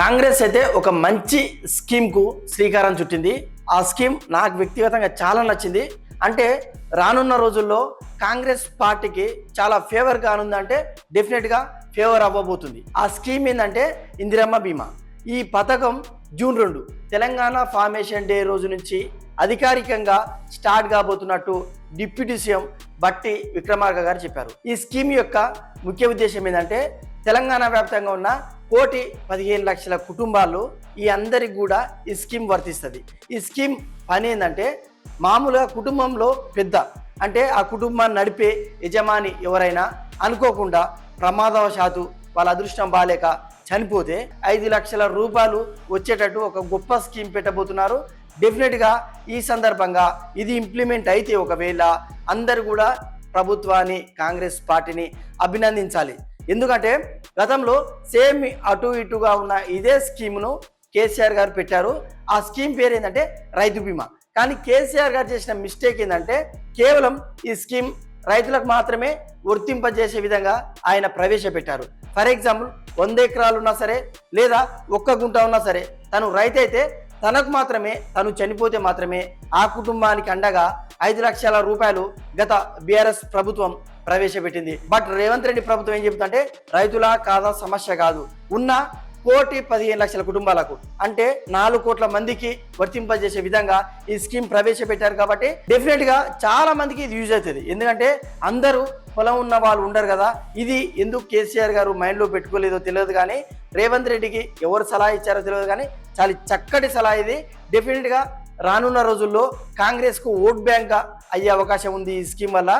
కాంగ్రెస్ అయితే ఒక మంచి స్కీమ్కు శ్రీకారం చుట్టింది. ఆ స్కీమ్ నాకు వ్యక్తిగతంగా చాలా నచ్చింది. అంటే రానున్న రోజుల్లో కాంగ్రెస్ పార్టీకి చాలా ఫేవర్ కానుందంటే డెఫినెట్గా ఫేవర్ అవ్వబోతుంది. ఆ స్కీమ్ ఏంటంటే ఇందిరమ్మ బీమా. ఈ పథకం జూన్ 2 తెలంగాణ ఫార్మేషన్ డే రోజు నుంచి అధికారికంగా స్టార్ట్ కాబోతున్నట్టు డిప్యూటీ సీఎం బట్టి విక్రమార్క గారు చెప్పారు. ఈ స్కీమ్ యొక్క ముఖ్య ఉద్దేశం ఏంటంటే తెలంగాణ వ్యాప్తంగా ఉన్న 1,15,00,000 కుటుంబాలు ఈ అందరికి కూడా ఈ స్కీమ్ వర్తిస్తుంది. ఈ స్కీమ్ పని ఏంటంటే మామూలుగా కుటుంబంలో పెద్ద అంటే ఆ కుటుంబాన్ని నడిపే యజమాని ఎవరైనా అనుకోకుండా ప్రమాదవశాత్తు వాళ్ళ అదృష్టం బాలేక చనిపోతే 5 లక్షల రూపాయలు వచ్చేటట్టు ఒక గొప్ప స్కీమ్ పెట్టబోతున్నారు. డెఫినెట్గా ఈ సందర్భంగా ఇది ఇంప్లిమెంట్ అయితే ఒకవేళ అందరు కూడా ప్రభుత్వాన్ని కాంగ్రెస్ పార్టీని అభినందించాలి. ఎందుకంటే గతంలో సేమ్ అటు ఇటుగా ఉన్న ఇదే స్కీమ్ను కేసీఆర్ గారు పెట్టారు. ఆ స్కీమ్ పేరు ఏంటంటే రైతు బీమా. కానీ కేసీఆర్ గారు చేసిన మిస్టేక్ ఏంటంటే కేవలం ఈ స్కీమ్ రైతులకు మాత్రమే వర్తింపజేసే విధంగా ఆయన ప్రవేశపెట్టారు. ఫర్ ఎగ్జాంపుల్ 100 ఎకరాలు ఉన్నా సరే లేదా 1 గుంట ఉన్నా సరే తను రైతు అయితే తనకు మాత్రమే తను చనిపోతే మాత్రమే ఆ కుటుంబానికి అండగా 5 లక్షల రూపాయలు గత బీఆర్ఎస్ ప్రభుత్వం ప్రవేశపెట్టింది. బట్ రేవంత్ రెడ్డి ప్రభుత్వం ఏం చెబుతుందంటే రైతుల కాదా సమస్య కాదు, ఉన్న 1,15,00,000 కుటుంబాలకు అంటే 4 కోట్ల మందికి వర్తింపజేసే విధంగా ఈ స్కీమ్ ప్రవేశపెట్టారు. కాబట్టి డెఫినెట్గా చాలా మందికి ఇది యూజ్ అవుతుంది. ఎందుకంటే అందరూ పొలం ఉన్న వాళ్ళు ఉండరు కదా. ఇది ఎందుకు కేసీఆర్ గారు మైండ్లో పెట్టుకోలేదో తెలియదు, కానీ రేవంత్ రెడ్డికి ఎవరు సలహా ఇచ్చారో తెలియదు, కానీ చాలా చక్కటి సలహా ఇది. డెఫినెట్గా రానున్న రోజుల్లో కాంగ్రెస్కు ఓట్ బ్యాంక్ అయ్యే అవకాశం ఉంది ఈ స్కీమ్ వల్ల.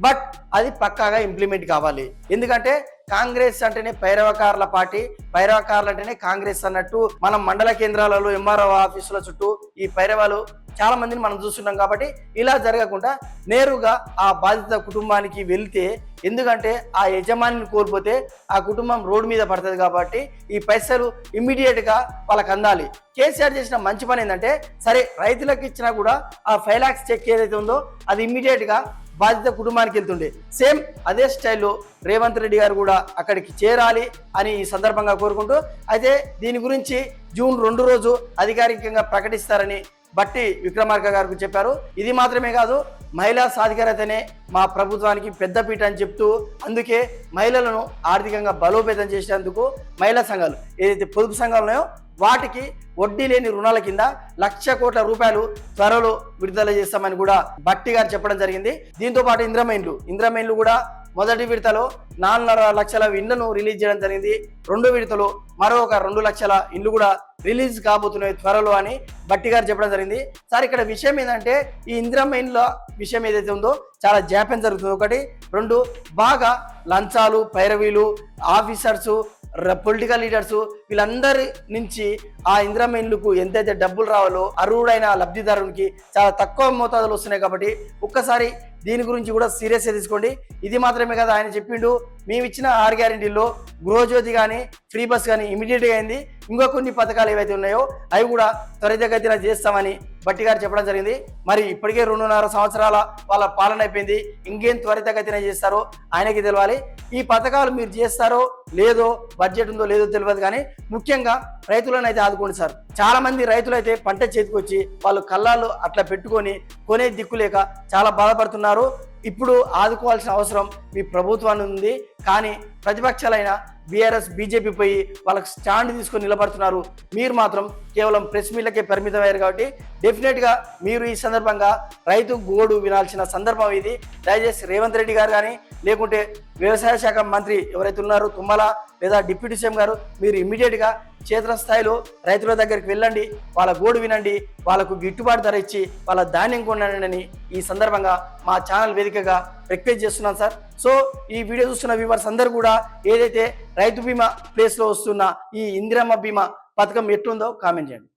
బట్ అది పక్కాగా ఇంప్లిమెంట్ కావాలి. ఎందుకంటే కాంగ్రెస్ అంటేనే పైరవకారుల పార్టీ, పైరవకారులు అంటేనే కాంగ్రెస్ అన్నట్టు మనం మండల కేంద్రాలలో ఎంఆర్ఓ ఆఫీసుల చుట్టూ ఈ పైరవాలు చాలా మందిని మనం చూస్తున్నాం. కాబట్టి ఇలా జరగకుండా నేరుగా ఆ బాధిత కుటుంబానికి వెళ్తే, ఎందుకంటే ఆ యజమానిని కోల్పోతే ఆ కుటుంబం రోడ్డు మీద పడుతుంది. కాబట్టి ఈ పైసలు ఇమ్మీడియట్గా వాళ్ళకి అందాలి. కేసీఆర్ చేసిన మంచి పని ఏంటంటే సరే రైతులకు ఇచ్చినా కూడా ఆ 5 lakhs చెక్ ఏదైతే ఉందో అది ఇమ్మీడియట్గా బాధిత కుటుంబానికి వెళ్తుండే. సేమ్ అదే స్టైల్లో రేవంత్ రెడ్డి గారు కూడా అక్కడికి చేరాలి అని ఈ సందర్భంగా కోరుకుంటూ, అయితే దీని గురించి జూన్ 2 రోజు అధికారికంగా ప్రకటిస్తారని బట్టి విక్రమార్క గారికి చెప్పారు. ఇది మాత్రమే కాదు, మహిళా సాధికారతనే మా ప్రభుత్వానికి పెద్దపీట అని చెప్తూ, అందుకే మహిళలను ఆర్థికంగా బలోపేతం చేసేందుకు మహిళా సంఘాలు ఏదైతే పొదుపు సంఘాలు ఉన్నాయో వాటికి వడ్డీ లేని రుణాల కింద 1,00,000 కోట్ల రూపాయలు త్వరలో విడుదల చేస్తామని కూడా బట్టి గారు చెప్పడం జరిగింది. దీంతో పాటు ఇంద్రమ ఇండ్లు కూడా మొదటి విడతలో 4.5 లక్షల ఇండ్లను రిలీజ్ చేయడం జరిగింది. 2వ విడతలో మరొక 2 లక్షల ఇండ్లు కూడా రిలీజ్ కాబోతున్నాయి త్వరలో అని బట్టి గారు చెప్పడం జరిగింది. సార్ ఇక్కడ విషయం ఏంటంటే ఈ ఇందిరమ్మ ఇండ్ల విషయం ఏదైతే ఉందో చాలా జాప్యం జరుగుతుంది. 1, 2 బాగా లంచాలు, పైరవీలు, ఆఫీసర్సు, పొలిటికల్ లీడర్స్ వీళ్ళందరి నుంచి ఆ ఇందిరమ్మ ఇండ్లకు ఎంతైతే డబ్బులు రావాలో అర్హుడైన లబ్ధిదారునికి చాలా తక్కువ మోతాదులు వస్తున్నాయి. కాబట్టి ఒక్కసారి దీని గురించి కూడా సీరియస్గా తీసుకోండి. ఇది మాత్రమే కదా ఆయన చెప్పిండు, మేము ఇచ్చిన 6 గ్యారెంటీల్లో గృహజ్యోతి కానీ ఫ్రీ బస్ కానీ ఇమీడియట్గా అయింది. ఇంకా కొన్ని పథకాలు ఏవైతే ఉన్నాయో అవి కూడా త్వరితగతిన చేస్తామని బట్టి గారు చెప్పడం జరిగింది. మరి ఇప్పటికే 2.5 సంవత్సరాల వాళ్ళ పాలన అయిపోయింది, ఇంకేం త్వరితగతిన చేస్తారో ఆయనకి తెలవాలి. ఈ పథకాలు మీరు చేస్తారో లేదో, బడ్జెట్ ఉందో లేదో తెలియదు, కానీ ముఖ్యంగా రైతులను అయితే ఆదుకోండి సార్. చాలా మంది రైతులు అయితే పంట చేతికొచ్చి వాళ్ళు కళ్ళాలు అట్లా పెట్టుకొని కొనే దిక్కు లేక చాలా బాధపడుతున్నారు. ఇప్పుడు ఆదుకోవాల్సిన అవసరం మీ ప్రభుత్వాన్ని ఉంది. కానీ ప్రతిపక్షాలైన బీఆర్ఎస్, బీజేపీ పోయి వాళ్ళకి స్టాండ్ తీసుకొని నిలబడుతున్నారు. మీరు మాత్రం కేవలం ప్రెస్ మీట్లకే పరిమితమయ్యారు. కాబట్టి డెఫినెట్గా మీరు ఈ సందర్భంగా రైతు గోడు వినాల్సిన సందర్భం ఇది. దయచేసి రేవంత్ రెడ్డి గారు కానీ లేకుంటే వ్యవసాయ శాఖ మంత్రి ఎవరైతే ఉన్నారో తుమ్మల లేదా డిప్యూటీ సీఎం గారు, మీరు ఇమ్మీడియట్గా క్షేత్రస్థాయిలో రైతుల దగ్గరికి వెళ్ళండి, వాళ్ళ గోడు వినండి, వాళ్ళకు గిట్టుబాటు ధర ఇచ్చి వాళ్ళ ధాన్యం కొనండి ఈ సందర్భంగా మా ఛానల్ వేదికగా రిక్వెస్ట్ చేస్తున్నాను సార్. సో ఈ వీడియో చూస్తున్న వ్యూవర్స్ అందరూ కూడా ఏదైతే రైతు బీమా ప్లేస్లో వస్తున్న ఈ ఇందిరమ్మ బీమా పథకం ఎట్లుందో కామెంట్ చేయండి.